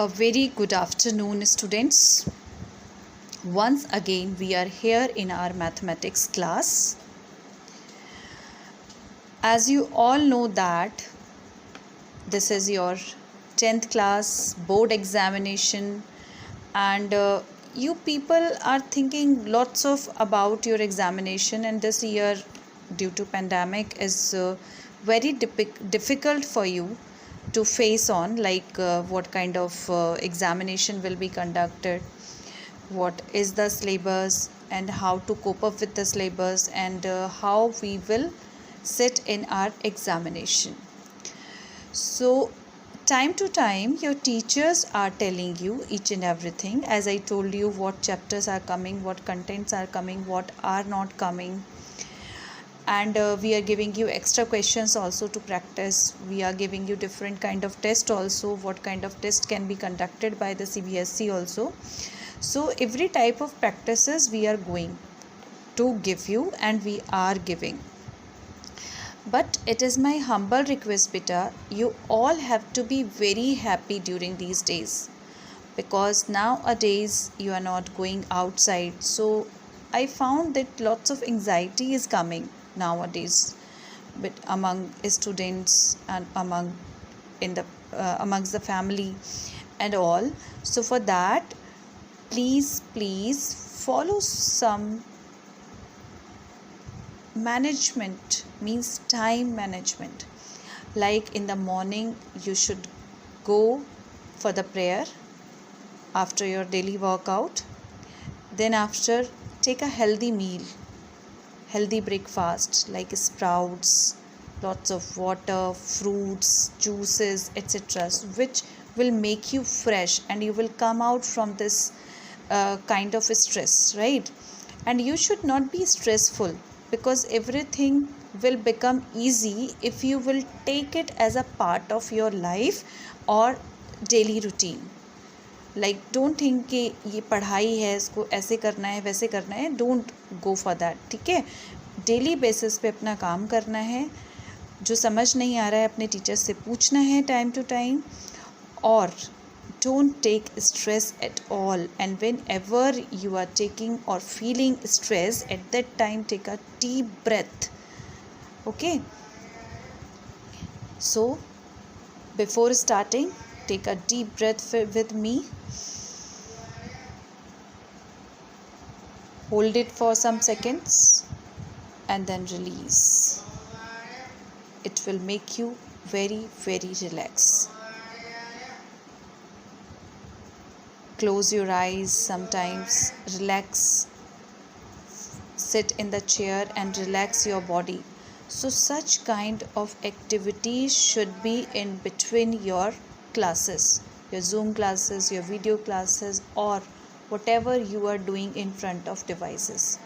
A very good afternoon, students. Once again, we are here in our mathematics class. As you all know that this is your 10th class board examination, and you people are thinking lots of about your examination, and this year due to pandemic is very difficult for you to face on, like what kind of examination will be conducted, what is the syllabus, and how to cope up with the syllabus, and how we will sit in our examination. So time to time your teachers are telling you each and everything, as I told you, what chapters are coming, what contents are coming, what are not coming, and we are giving you extra questions also to practice. We are giving you different kind of test also, what kind of test can be conducted by the CBSE also. So every type of practices we are going to give you, and we are giving. But it is my humble request, beta, you all have to be very happy during these days, because nowadays you are not going outside. So I found that lots of anxiety is coming nowadays, but among students and amongst the family and all. So for that, please follow some management, means time management. Like in the morning you should go for the prayer after your daily workout. Then after, take a healthy meal, healthy breakfast like sprouts, lots of water, fruits, juices, etc., which will make you fresh and you will come out from this kind of stress, right? And you should not be stressful, because everything will become easy if you will take it as a part of your life or daily routine. Like, don't think कि ये पढ़ाई है, इसको ऐसे करना है वैसे करना है. Don't go for that. ठीक है, डेली बेसिस पे अपना काम करना है. जो समझ नहीं आ रहा है अपने टीचर से पूछना है टाइम टू टाइम. और don't take stress at all, and whenever you are taking or feeling stress, at that time take a deep breath. Okay, so before starting, take a deep breath with me. Hold it for some seconds and then release. It will make you very relaxed. Close your eyes sometimes, relax, sit in the chair and relax your body. So such kind of activities should be in between your classes, your Zoom classes, your video classes, or whatever you are doing in front of devices,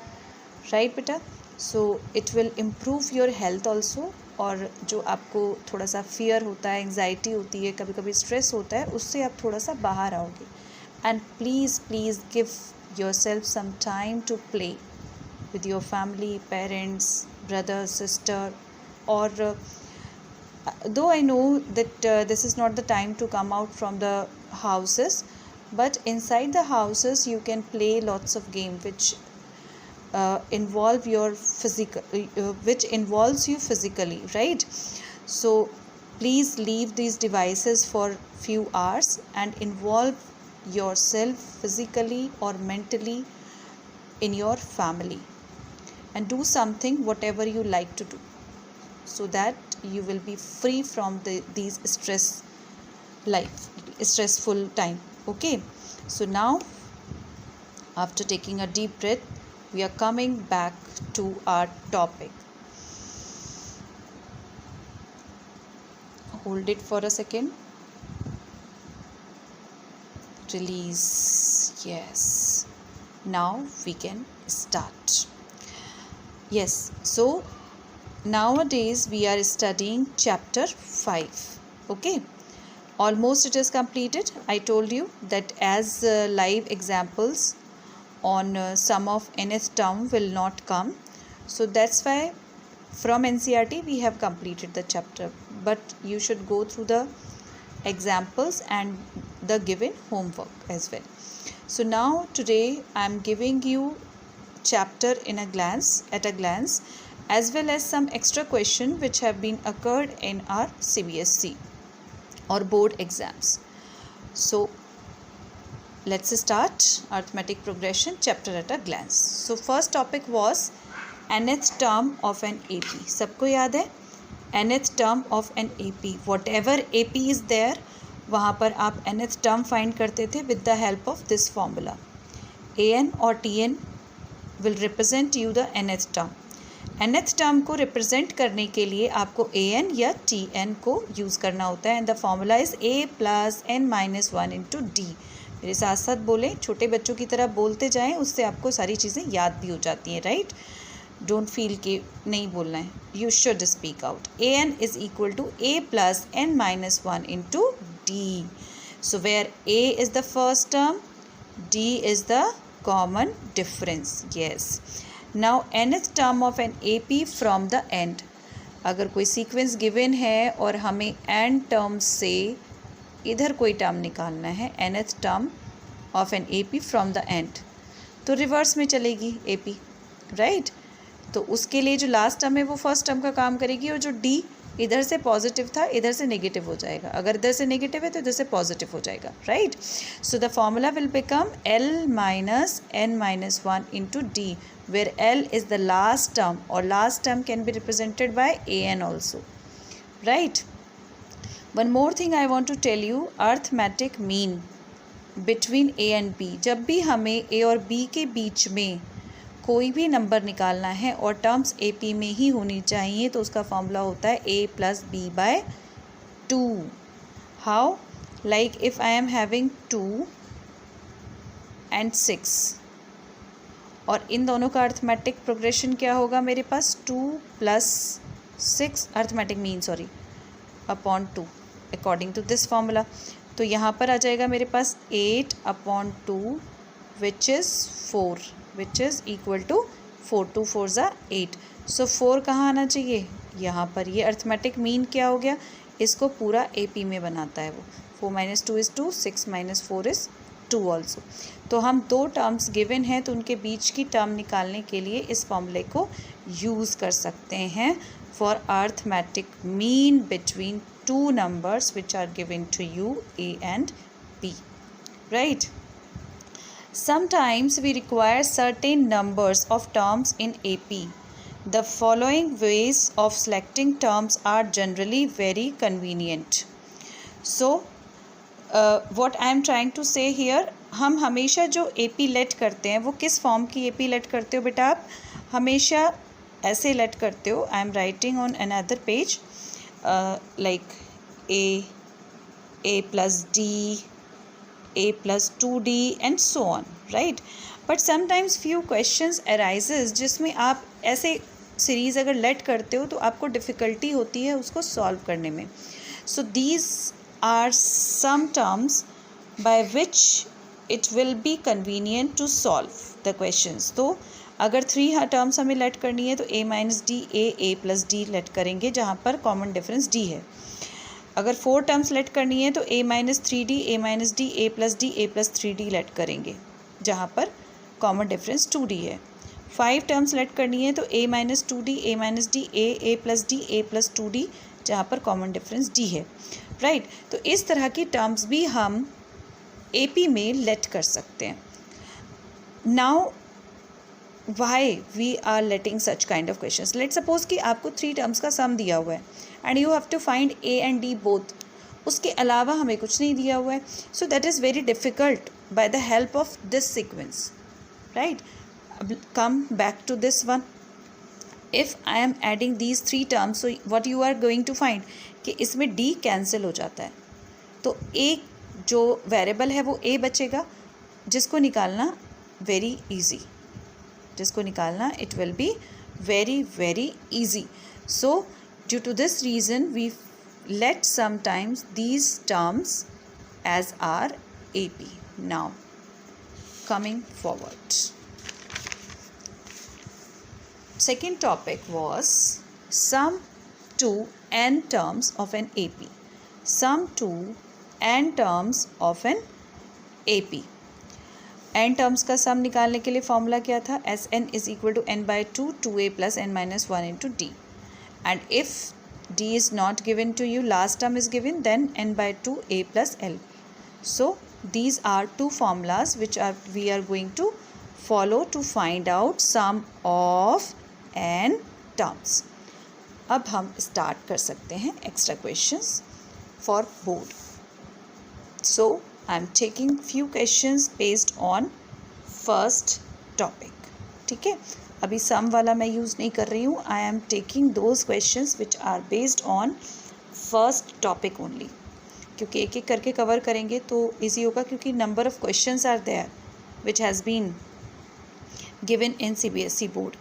right beta? So it will improve your health also. और जो आपको थोड़ा सा fear होता है, anxiety होती है, कभी कभी स्ट्रेस होता है, उससे आप थोड़ा सा बाहर आओगे. And please give yourself some time to play with your family, parents, brother, sister, or though I know that this is not the time to come out from the houses, but inside the houses you can play lots of games which involve your physical, which involves you physically, right? So please leave these devices for few hours and involve yourself physically or mentally in your family, and do something whatever you like to do, so that you will be free from these stressful time. Okay, so now after taking a deep breath, we are coming back to our topic. Hold it for a second. Release. Yes, now we can start. Yes, so nowadays we are studying chapter 5. Okay, almost it is completed. I told you that as live examples on some of nth term will not come, so that's why from NCERT we have completed the chapter. But you should go through the examples and the given homework as well. So now today I am giving you chapter at a glance, as well as some extra question which have been occurred in our CBSE or board exams. So let's start arithmetic progression chapter at a glance. So first topic was nth term of an AP. सबको याद है nth term of an AP. Whatever AP is there, वहाँ पर आप nth term find करते थे with the help of this formula. an और tn will represent you the nth term. nth term को represent करने के लिए आपको an या tn को use करना होता है, and the formula is a plus n minus 1 into d. मेरे साथ साथ बोलें, छोटे बच्चों की तरह बोलते जाएं, उससे आपको सारी चीज़ें याद भी हो जाती हैं, राइट? डोंट फील कि नहीं बोलना है, you should speak out. an is equal to a plus n minus 1 into d. So where a is the first term, d is the common difference. Yes. Now nth term of an AP from the end. अगर कोई sequence given है और हमें and term से इधर कोई term निकालना है, nth term of an AP from the end, तो रिवर्स में चलेगी AP, राइट? तो उसके लिए जो लास्ट टर्म है वो फर्स्ट टर्म का काम करेगी, और जो D इधर से पॉजिटिव था इधर से नेगेटिव हो जाएगा, अगर इधर से नेगेटिव है तो इधर से पॉजिटिव हो जाएगा, right? So the formula will become L minus n minus 1 into D, where L is the last term, or last term can be represented by an also, right? One more thing I want to tell you, arithmetic mean between a and b. जब भी हमें a और b के बीच में कोई भी number निकालना है और टर्म्स ए पी में ही होनी चाहिए, तो उसका फॉर्मूला होता है a plus b by 2. How? Like if I am having 2 and 6, और इन दोनों का अर्थमेटिक प्रोग्रेशन क्या होगा मेरे पास? 2 plus 6 arithmetic mean upon 2 according to this formula. तो यहाँ पर आ जाएगा मेरे पास 8/2 which is 4, which is equal to 4. 2 4 ज़ा 8. सो 4 कहाँ आना चाहिए? यहाँ पर. ये अर्थमेटिक मीन क्या हो गया? इसको पूरा AP में बनाता है वो. 4 minus 2 is 2, 6 minus 4 is 2 also. तो हम दो टर्म्स गिवन हैं, तो उनके बीच की टर्म निकालने के लिए इस फॉर्मूले को यूज़ कर सकते हैं for arithmetic mean between two numbers which are given to you, A and B, right? Sometimes we require certain numbers of terms in AP. The following ways of selecting terms are generally very convenient. So what I am trying to say here, हम हमेशा जो AP late करते हैं वो किस form की AP late करते हो बेटा? आप हमेशा ऐसे लेट करते हो. I am writing on another page, like a plus d, a plus 2d and so on, right? But sometimes few questions arises जिसमें आप ऐसे सीरीज़ अगर लेट करते हो तो आपको डिफ़िकल्टी होती है उसको सॉल्व करने में. So these are some terms by which it will be convenient to solve the questions. तो अगर 3 टर्म्स हमें लेट करनी है तो a minus d, a plus d let करेंगे जहाँ पर कॉमन डिफरेंस d है. अगर 4 टर्म्स लेट करनी है तो a minus 3d, a minus d, a plus d, a plus 3d let करेंगे जहाँ पर कॉमन डिफरेंस 2d है. 5 टर्म्स लेट करनी है तो a minus 2d, a minus d, a plus d, a plus 2d जहाँ पर कॉमन डिफरेंस d है, राइट? तो इस तरह की टर्म्स भी हम AP में लेट कर सकते हैं. Now why we are letting such kind of questions. Let suppose कि आपको 3 टर्म्स का सम दिया हुआ है and you have to find A and D both. उसके अलावा हमें कुछ नहीं दिया हुआ है, so that is very difficult by the help of this sequence, right? Come back to this one. If I am adding these 3 terms, so what you are going to find कि इसमें D कैंसिल हो जाता है, तो एक जो variable है वो A बचेगा, जिसको निकालना वेरी ईजी, जिसको निकालना it will be very very easy. So due to this reason we let sometimes these terms as our AP. Now coming forward, second topic was sum to n terms of an AP. Sum to n terms of an AP। n terms का sum निकालने के लिए formula क्या था? Sn is equal to n/2 2a plus n minus 1 into D. And if d is not given to you, last term is given, then n/2 a plus l. So these are two formulas which we are going to follow to find out sum of n terms. अब हम start कर सकते हैं extra questions for board. So I am taking few questions based on first topic. ठीक है, अभी सम वाला मैं यूज़ नहीं कर रही हूँ. I am taking those questions which are based on first topic only, क्योंकि एक एक करके कवर करेंगे तो इजी होगा, क्योंकि number of questions are there which has been given in CBSE board.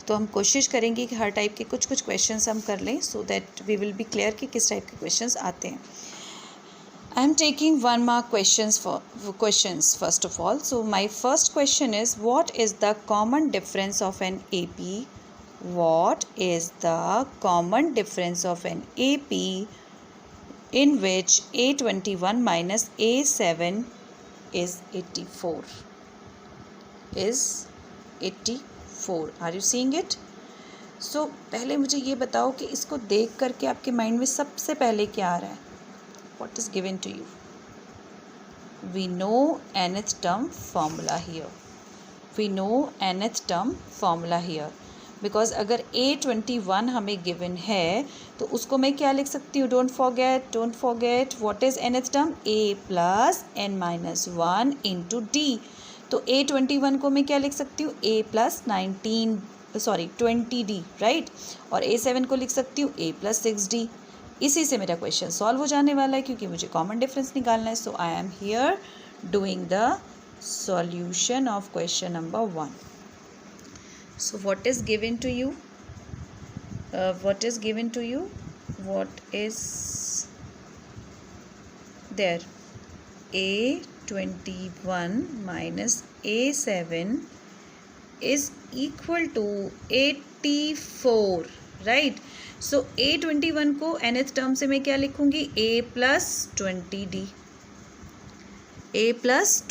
तो हम कोशिश करेंगे कि हर टाइप के कुछ कुछ क्वेश्चंस हम कर लें, so that we will be clear कि किस टाइप के क्वेश्चंस आते हैं. I am taking 1 mark questions first of all. So my first question is, what is the common difference of an AP? What is the common difference of an AP in which A21 minus A7 is 84? Is 84. Are you seeing it? So पहले मुझे ये बताओ कि इसको देख करके आपके mind में सबसे पहले क्या आ रहा है? What is given to you? We know nth term formula here. We know nth term formula here. Because अगर A21 हमें given है तो उसको मैं क्या लिख सकती हूँ? Don't forget what is nth term? A plus n minus 1 into D. तो A21 को मैं क्या लिख सकती हूँ? A plus 20D, right? और A7 को लिख सकती हूँ A plus 6D. इसी से मेरा क्वेश्चन सॉल्व हो जाने वाला है, क्योंकि मुझे कॉमन डिफरेंस निकालना है. So I am here doing the solution of question number 1. So what is given to you? What is there? A21 minus A7 is equal to 84, right? So A21 को nth term से मैं क्या लिखूंगी? A plus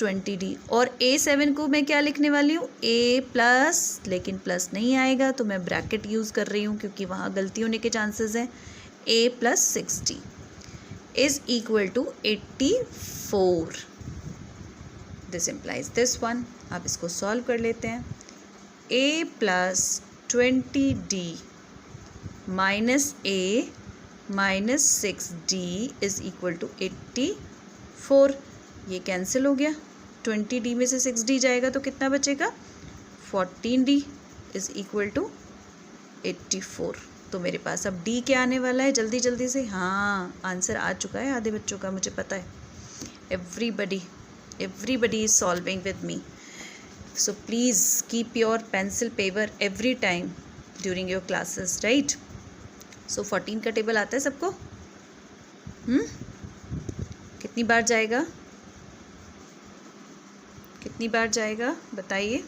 20D. और A7 को मैं क्या लिखने वाली हूँ? A plus, लेकिन प्लस नहीं आएगा तो मैं ब्रैकेट यूज़ कर रही हूँ, क्योंकि वहाँ गलती होने के चांसेस हैं. A plus 60 is equal to 84. This implies this one. आप इसको सॉल्व कर लेते हैं. A plus 20D minus A minus 6D is equal to 84. ये कैंसिल हो गया. 20D में से 6D जाएगा तो कितना बचेगा? 14D is equal to 84. तो मेरे पास अब D क्या आने वाला है? जल्दी जल्दी से. हाँ, आंसर आ चुका है आधे बच्चों का, मुझे पता है. Everybody is solving with me. So please keep your pencil paper every time during your classes, right? So 14 का टेबल आता है सबको? कितनी बार जाएगा बताइए.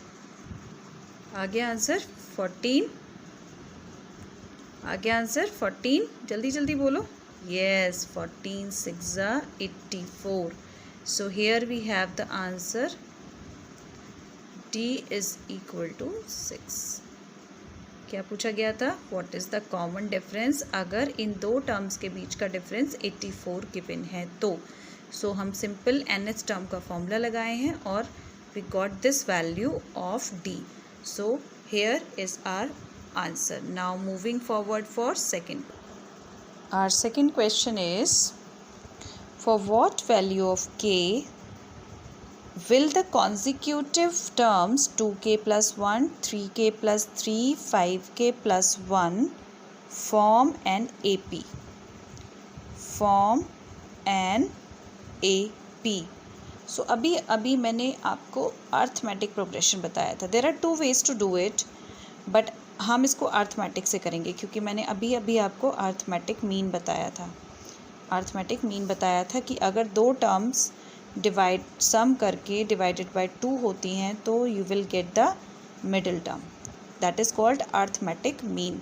आ गया आंसर 14. जल्दी जल्दी बोलो. Yes, 14 6 84. So here we have the answer. D is equal to 6. क्या पूछा गया था? What is the common difference अगर इन दो टर्म्स के बीच का डिफरेंस 84 गिवन है तो. सो हम सिंपल nth टर्म का फॉर्मूला लगाए हैं और we got this value of D. So here is our answer. Now moving forward for second. Our second question is, for what value of K will the consecutive terms 2k plus 1, 3k plus 3, 5k plus 1 form an AP? So अभी मैंने आपको arithmetic progression बताया था. There are 2 ways to do it, but हम इसको arithmetic से करेंगे, क्योंकि मैंने अभी आपको अर्थमेटिक मीन बताया था कि अगर दो टर्म्स सम करके डिवाइडेड बाय 2 होती हैं तो you will get the middle term. That is called arithmetic mean.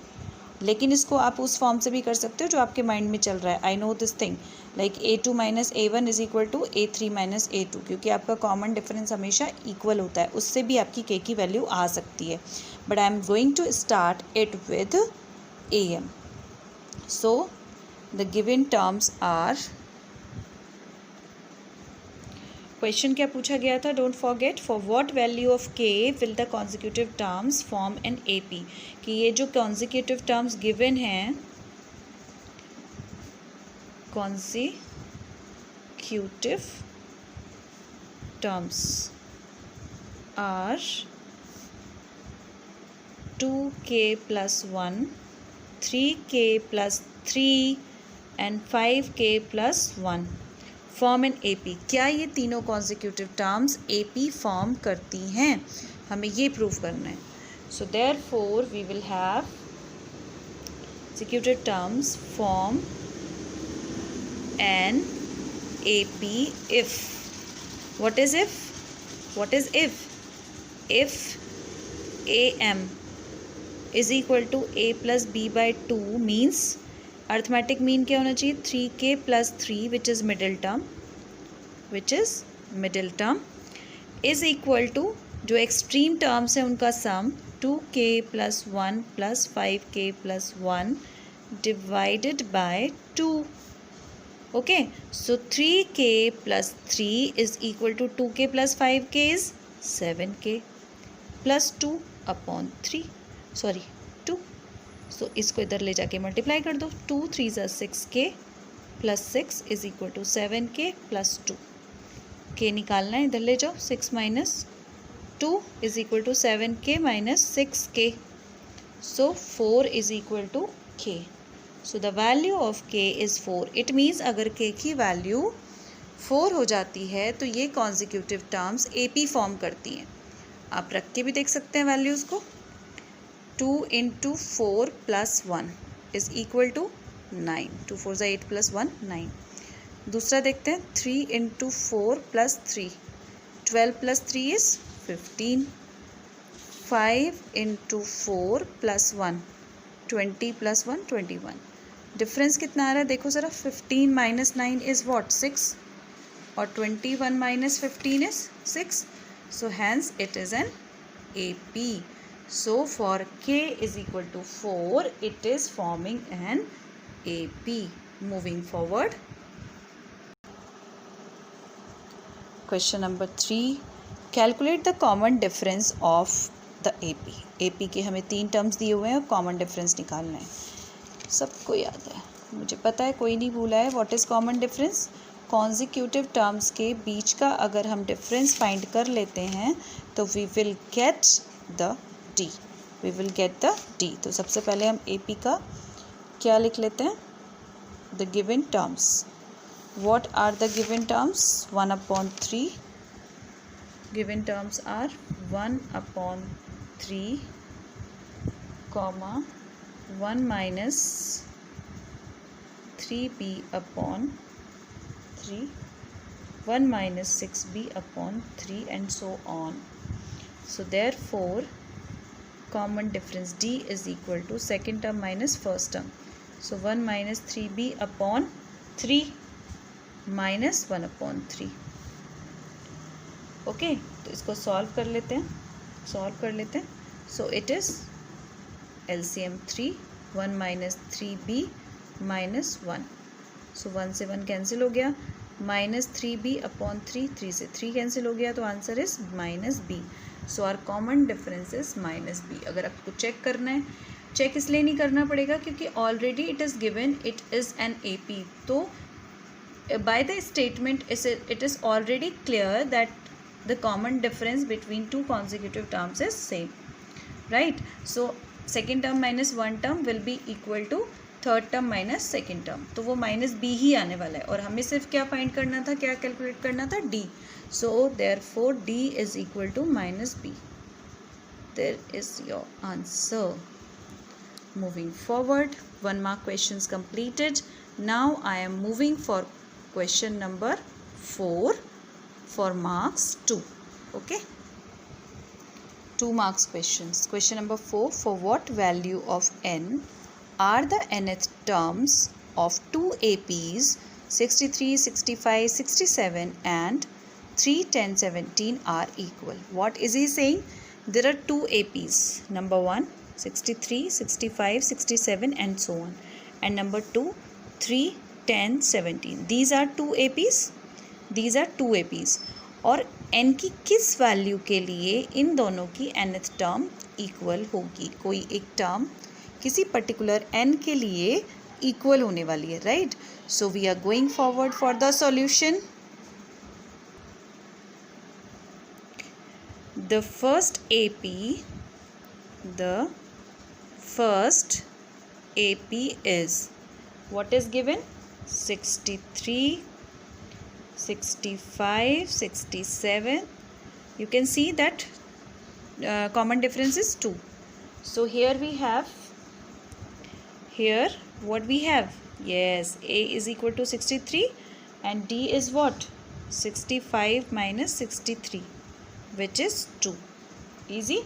लेकिन इसको आप उस फॉर्म से भी कर सकते हो जो आपके माइंड में चल रहा है. I know this thing like A2 minus A1 is equal to A3 minus A2, क्योंकि आपका कॉमन डिफरेंस हमेशा इक्वल होता है, उससे भी आपकी K की वैल्यू आ सकती है. But I am going to start it with AM. So the given terms are, question क्या पूछा गया था, don't forget, for what value of K will the consecutive terms form an AP. कि ये जो कॉन्जिक्यूटिव टर्म्स गिवन हैं, consecutive terms are 2k plus 1, 3k plus 3 and 5k plus 1 form an AP. क्या ये तीनों कॉन्जिक्यूटिव टर्म्स AP फॉर्म करती हैं, हमें ये प्रूव करना है. So therefore we will have consecutive terms form an AP if. What is if? What is if? If AM is equal to A plus B by 2 means arithmetic mean क्या होना चाहिए, 3k plus 3 which is middle term is equal to जो extreme terms है उनका sum 2k plus 1 plus 5k plus 1 divided by 2. Okay, so 3k plus 3 is equal to 2k plus 5k is 7k plus 2 upon 3, sorry 2. So इसको इधर ले जाके multiply कर दो, 2 3 ज़ा 6k plus 6 is equal to 7k plus 2. k निकालना है, इधर ले जाओ, 6 minus 2 is equal to 7k minus 6k. So 4 is equal to k. So the value of k is 4. It means अगर k की वैल्यू 4 हो जाती है तो ये कॉन्जिक्यूटिव टर्म्स AP फॉर्म करती हैं. आप रख के भी देख सकते हैं वैल्यूज़ को. 2 into 4 plus 1 is equal to 9. 2 4 ज़ा 8 plus 1 9. दूसरा देखते हैं, 3 into 4 plus 3, 12 plus 3 is 15. 5 into 4 plus 1, 20 plus 1 21. Difference कितना आ रहा है देखो ज़रा, 15 माइनस 9 इज़ व्हाट 6 और 21 minus 15 is 6. So hence it is an AP. So for K is equal to 4 it is forming an AP. Moving forward, question number 3, calculate the common difference of the AP. AP के हमें 3 terms दिए हुए हैं और common difference निकालना है. सबको याद है, मुझे पता है, कोई नहीं भूला है. What is common difference, consecutive terms के बीच का अगर हम डिफरेंस फाइंड कर लेते हैं तो we will get the D. तो सबसे पहले हम AP का क्या लिख लेते हैं, the given terms. What are the given terms, 1/3. Given terms are 1/3 comma 1 minus 3b upon 3, 1 minus 6b upon 3 and so on. So therefore common difference D is equal to second term minus first term. So 1 minus 3b upon 3 minus 1 upon 3. Okay, तो इसको solve कर लेते हैं. So it is LCM 3, 1 minus 3b minus 1. सो 1 से 1 cancel हो गया, minus 3b upon 3, 3 से 3 cancel हो गया, तो answer is minus b. So our common difference is minus b. अगर आपको चेक करना है, चेक इसलिए नहीं करना पड़ेगा क्योंकि already it is given, it is an AP. तो by the statement it is already clear that the common difference between two consecutive terms is same, right? So second term minus one term will be equal to third term minus second term. तो वो minus b ही आने वाला है और हमें सिर्फ क्या find करना था, क्या कैलकुलेट करना था, d. So therefore d is equal to minus b. There is your answer. Moving forward, 1 mark questions completed. Now I am moving for question number 4 for marks 2. Okay, 2 marks questions. Question number 4, for what value of n are the nth terms of two APs 63, 65, 67 and 3, 10, 17 are equal. What is he saying? There are two APs. Number 1, 63, 65, 67 and so on. And number 2, 3, 10, 17. These are two APs. These are two APs. और n की किस value के लिए इन दोनों की nth term equal होगी? कोई एक टर्म किसी पर्टिकुलर n के लिए इक्वल होने वाली है, right? So we are going forward for the solution. The first AP is, what is given? 63, 65, 67. You can see that common difference is 2. So here we have, here what we have? Yes, A is equal to 63 and D is what? 65 minus 63, which is 2. Easy.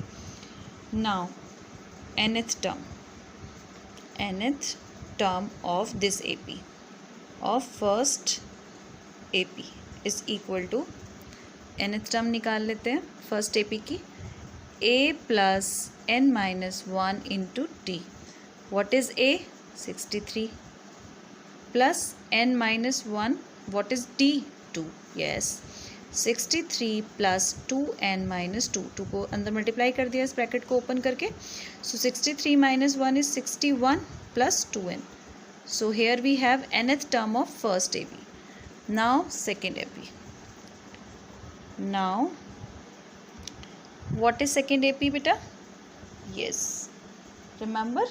Now nth term of this AP, of first AP, is equal to, nth term निकाल लेते हैं first AP की, A plus n minus 1 into D. What is A? 63 plus n minus 1. What is D? 2. Yes, 63 plus 2n minus 2. 2 को अंदर multiply कर दिया इस bracket को ओपन करके. So 63 minus 1 is 61 plus 2n. So here we have nth term of first AP. Now second AP. Now what is second AP beta? Yes, remember.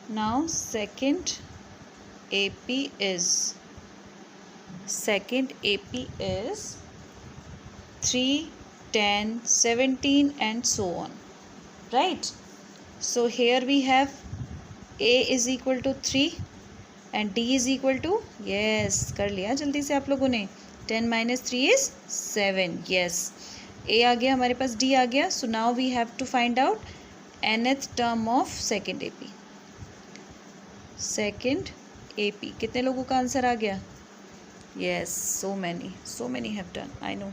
Now second AP is 3, 10, 17 and so on, right? So here we have A is equal to 3 and D is equal to, yes, कर लिया जल्दी से आप लोगों ने. 10 minus 3 is 7. Yes, A आ गया हमारे पास, D आ गया. So now we have to find out nth term of second AP. Second AP, कितने लोगों का आंसर आ गया? Yes, so many have done. I know.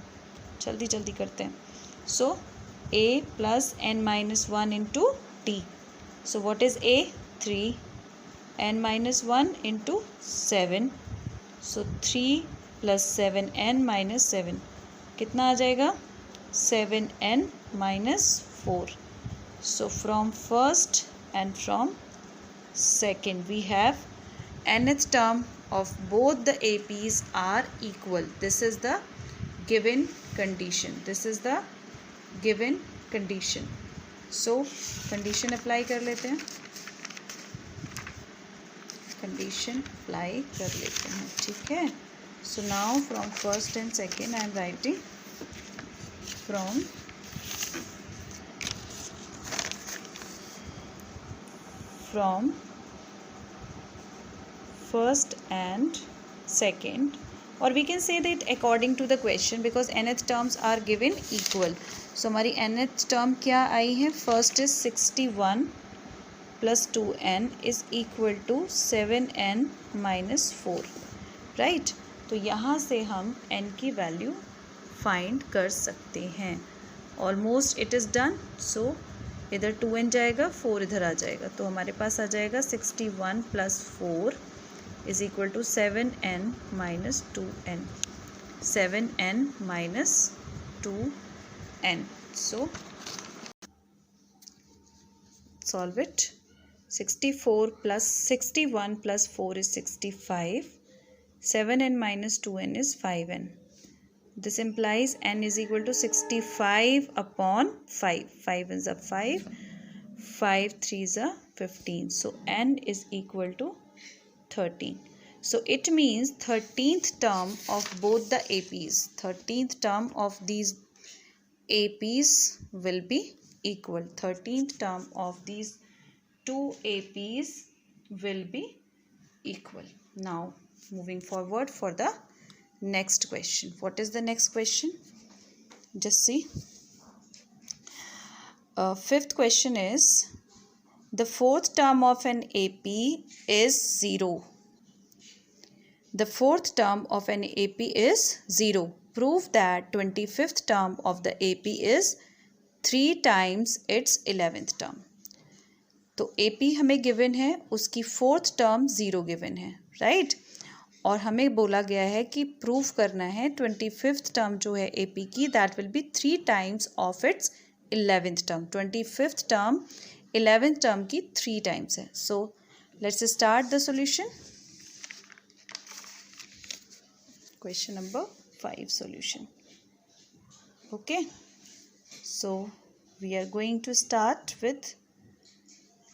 जल्दी जल्दी करते हैं. So A plus n minus 1 into D. So what is A? 3. n minus 1 into 7. So 3 plus 7n minus 7. कितना आ जाएगा? 7n minus 4. So from first and from second we have nth term of both the APs are equal. This is the given condition. This is the given condition. So condition apply कर लेते हैं. Condition apply कर लेते हैं, ठीक है. So now from first and second I am writing from first and second, or we can say that according to the question, because nth terms are given equal. So हमारी nth term क्या आई है? First is 61 plus 2n is equal to 7n minus 4, right? तो यहाँ से हम n की value find कर सकते हैं. Almost it is done. So इधर 2n जाएगा, 4 इधर आ जाएगा, तो हमारे पास आ जाएगा 61 plus 4 is equal to 7n minus 2n. 7n minus 2n. So solve it. 61 plus 4 is 65. 7n minus 2n is 5n. This implies n is equal to 65 upon 5. 5 is a 5. 5 3 is a 15. So n is equal to 13. So it means 13th term of both the APs. 13th term of these APs will be equal. 13th term of these two APs will be equal. Now moving forward for the next question. What is the next question? Just see. Fifth question is, The fourth term of an AP is 0. The fourth term of an AP is 0. Prove that 25th term of the AP is 3 times its 11th term. तो AP हमें given है, उसकी fourth term 0 given है, right. और हमें बोला गया है कि प्रूव करना है 25th टर्म जो है AP की, that will be 3 times of its 11th term. 25th term 11th term की 3 टाइम्स है। So let's start the solution. Question number 5 solution. Okay, so we are going to start with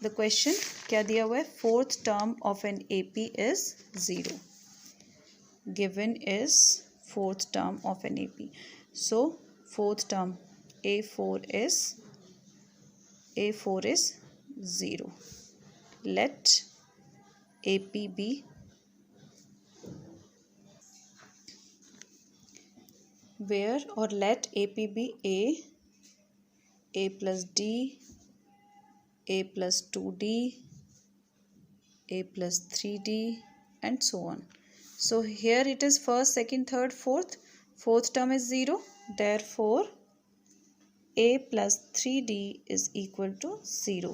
the question. क्या दिया हुआ है? Fourth term of an AP is 0. Given is fourth term of an AP. So fourth term A4 is 0. Let AP be where, or let AP be A plus D, A plus 2D, A plus 3D, and so on. So here it is first, second, third, fourth. Fourth term is 0. Therefore, A plus 3D is equal to 0.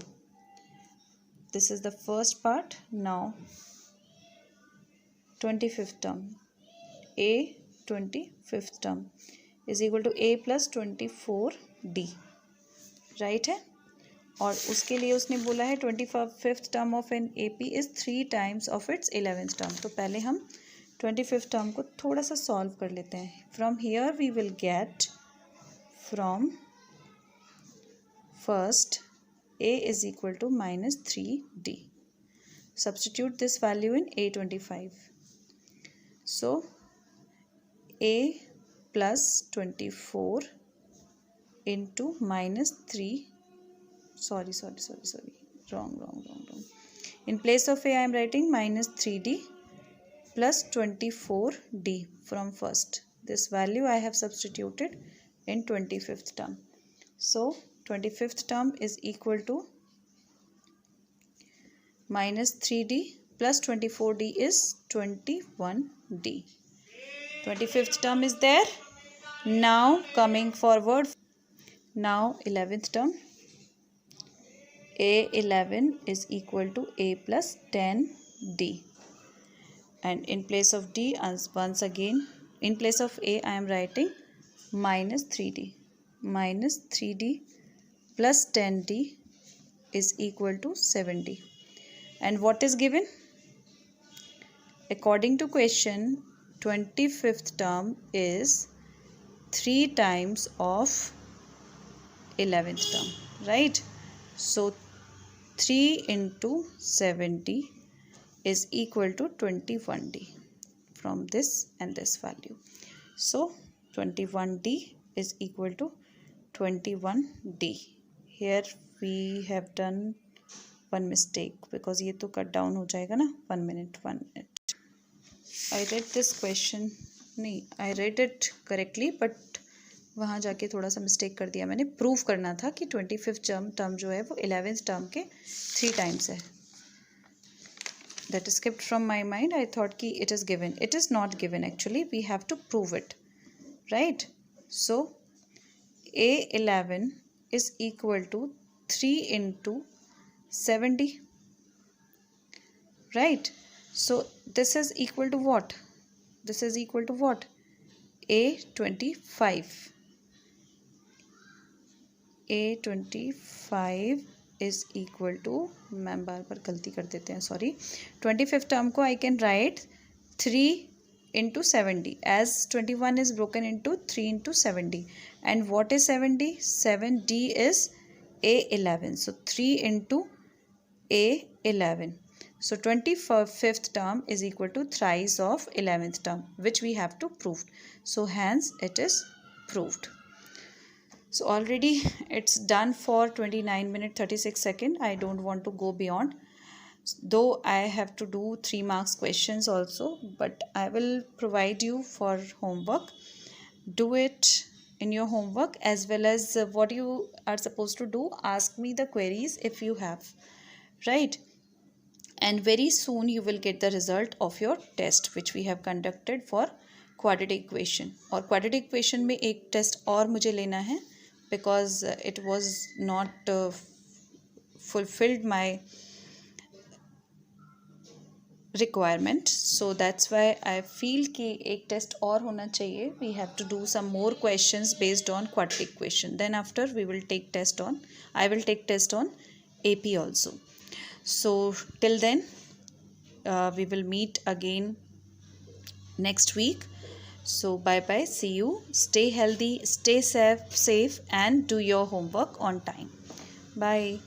This is the first part. Now, 25th term. A 25th term is equal to A plus 24D. Right है। और उसके लिए उसने बोला है 25th term of an AP is 3 times of its 11th term. तो पहले हम 25th टर्म को थोड़ा सा सॉल्व कर लेते हैं। From here we will get from first A is equal to minus 3D. Substitute this value in A25. So A plus 24 into minus 3. Sorry. Wrong. In place of A, I am writing minus 3D plus 24D from first. This value I have substituted in 25th term. So 25th term is equal to minus 3D plus 24D is 21D. 25th term is there. Now coming forward, now 11th term. A11 is equal to A plus 10D. And in place of D, once again, in place of A, I am writing minus 3D. Minus 3D plus 10D is equal to 7D. And what is given? According to question, 25th term is 3 times of 11th term, right? So 3 into 7D is equal to 21D from this and this value. So 21D is equal to 21D. Here we have done one mistake because ये तो cut down हो जाएगा ना। 1 minute. I read this question, नहीं, I read it correctly, but वहाँ जाके थोड़ा सा मिस्टेक कर दिया मैंने। प्रूव करना था कि 25th टर्म जो है वो 11th टर्म के 3 टाइम्स है। That is skipped from my mind. I thought कि it is given. It is not given actually. We have to prove it, right? So A11 is equal to 3 into 70, right? So this is equal to what? This is equal to what? A25. A25 is equal to, ma'am बार बार गलती कर देते हैं, sorry. 25th term को I can write 3 into 70 as 21 is broken into 3 into 70. And what is 70? 7D is A11. So 3 into A11. So 25th term is equal to thrice of 11th term, which we have to prove. So hence it is proved. So already it's done for 29 minutes 36 seconds. I don't want to go beyond. Though I have to do 3 marks questions also, but I will provide you for homework. Do it in your homework, as well as what you are supposed to do. Ask me the queries if you have. right? And very soon you will get the result of your test which we have conducted for quadratic equation. और quadratic equation में एक test और मुझे लेना है because it was not fulfilled my requirement, so that's why I feel कि एक test और होना चाहिए. We have to do some more questions based on quadratic equation. Then after we will take test on, I will take test on AP also. So till then we will meet again next week. So bye bye, see you, stay healthy, stay safe and do your homework on time. Bye.